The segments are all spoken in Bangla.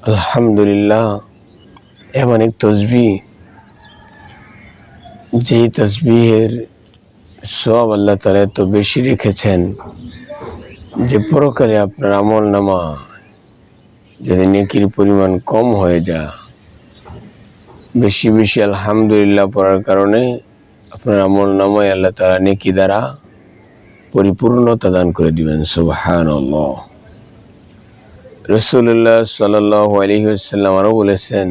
আলহামদুলিল্লাহ, এমন এক তসবিহ যেই তসবিহের সওয়াব আল্লাহ তাআলা এত বেশি রেখেছেন যে পরকালে আপনার আমল নামা যদি নেকির পরিমাণ কম হয়ে যায়, বেশি বেশি আলহামদুলিল্লাহ পড়ার কারণে আপনার আমল নামায় আল্লাহ তাআলা নেকি দ্বারা পরিপূর্ণতা দান করে দিবেন। সুবহানাল্লাহ। রাসূলুল্লাহ সাল্লাল্লাহু আলাইহি ওয়াসাল্লাম আরো বলেছেন,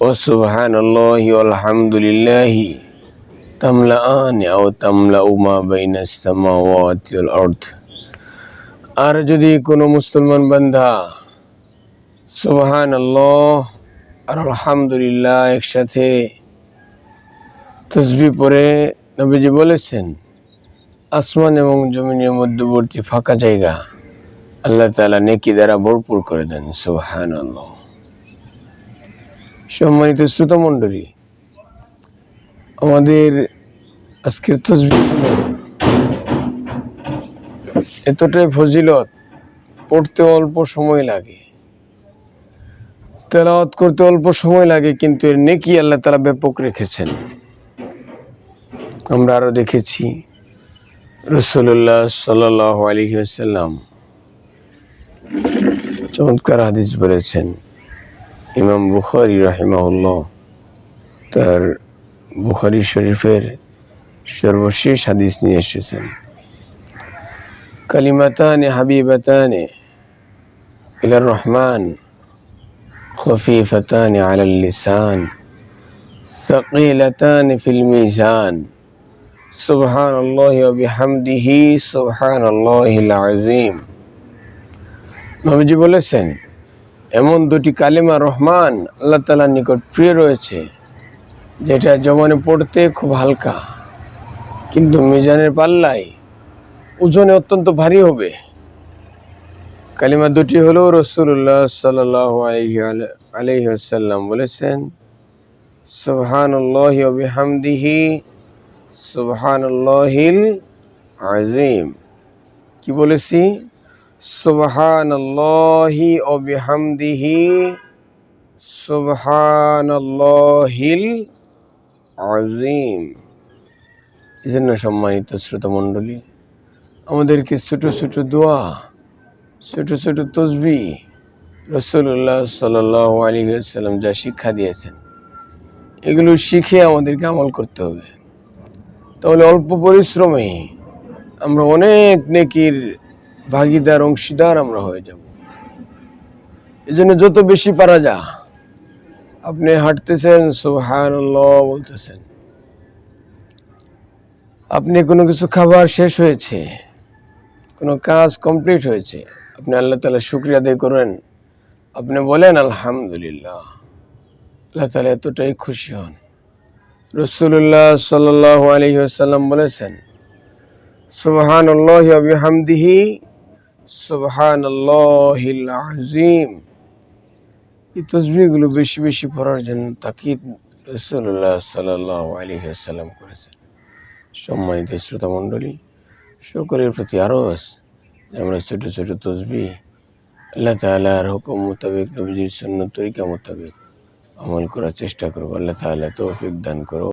ও সুবহানাল্লাহি ওয়াল হামদুলিল্লাহি তামলাআন আও তামলাউ মা বাইনাস সামাওয়াতি ওয়াল আরদ। আর যদি কোনো মুসলমান বান্দা সুবহানাল্লাহ আর আলহামদুলিল্লাহ একসাথে তাসবিহ পড়ে, নবীজি বলেছেন আসমান এবং জমিনের মধ্যবর্তী ফাঁকা জায়গা আল্লাহ তাআলা নেকি দ্বারা ভরপুর করে দেন। সুবহানাল্লাহ। সম্মানিত শ্রোতা মণ্ডলী, আমাদের আজকের তাসবিহ এতটাই ফজিলত, পড়তে অল্প সময় লাগে, তেলাওয়াত করতে অল্প সময় লাগে, কিন্তু এর নেকি আল্লাহ তাআলা ব্যাপক রেখেছেন। আমরা আরো দেখেছি রাসূলুল্লাহ সাল্লাল্লাহু আলাইহি ওয়াসাল্লাম চমৎকার হাদিস বলেছেন। ইমাম বুখারী রাহিমাহুল্লাহ তার বুখারী শরীফের সর্বশেষ হাদিস নিয়ে এসেছেন, কালিমাতানি হাবিবাতানি ইলার রহমান খফিফাতানি আলাল লিসান সাকিলাতানি ফিল মিজান সুবহানাল্লাহি ওয়া বিহামদিহি সুবহানাল্লাহিল আযীম। নবীজি বলেছেন, এমন দুটি কালিমা রহমান আল্লাহ তাআলার নিকট প্রিয় রয়েছে, যেটা জবানে পড়তে খুব হালকা, কিন্তু মিজানের পাল্লায় ওজনে অত্যন্ত ভারী হবে। কালিমা দুটি হলো, রাসূলুল্লাহ সাল্লাল্লাহু আলাইহি ওয়াসাল্লাম বলেছেন, সুবহানাল্লাহি ওয়া বিহামদিহি সুবহানাল্লাহিল আযীম। কি বলেছি? সুবহানাল্লাহি ওয়া বিহামদিহি সুবহানাল্লাহিল আযীম। এজন্য সম্মানিত শ্রোতা মণ্ডলী, আমাদেরকে ছোট ছোট দোয়া, ছোট ছোট তাসবিহ রাসূলুল্লাহ সাল্লাল্লাহু আলাইহি ওয়াসাল্লাম যা শিক্ষা দিয়েছেন, এগুলো শিখে আমাদেরকে আমল করতে হবে। তাহলে অল্প পরিশ্রমে আমরা অনেক নেকির ভাগীদার, অংশীদার আমরা হয়ে যাব। এজন্য যত বেশি পারা যায়, আপনি হাঁটতেছেন সুবহানাল্লাহ বলতেছেন, আপনি কোনো কিছু খাবার শেষ হয়েছে, কোনো কাজ কমপ্লিট হয়েছে, আপনি আল্লাহ তাআলার শুকরিয়া আদায় করেন, আপনি বলেন আলহামদুলিল্লাহ। আল্লাহ তাআলা এতটাই খুশি হন। রাসূলুল্লাহ সাল্লাল্লাহু আলাইহি ওয়াসাল্লাম বলেছেন, সুবহানাল্লাহি ওয়া বিহামদিহি সুবহানাল্লাহিল আযীম। এই তাসবিহগুলো বেশি বেশি পড়ার জন্য তাকিদ রাসূলুল্লাহ সাল্লাল্লাহু আলাইহি ওয়াসাল্লাম করেছেন। সম্মানিত শ্রোতা মণ্ডলী, সকলের প্রতি আরজ যে আমরা ছোট ছোট তাসবিহ আল্লাহ তাআলার হুকুম মোতাবেক, নবীজির সুন্নত তরিকা মোতাবেক আমল করার চেষ্টা করব। আল্লাহ তাআলা তৌফিক দান করো।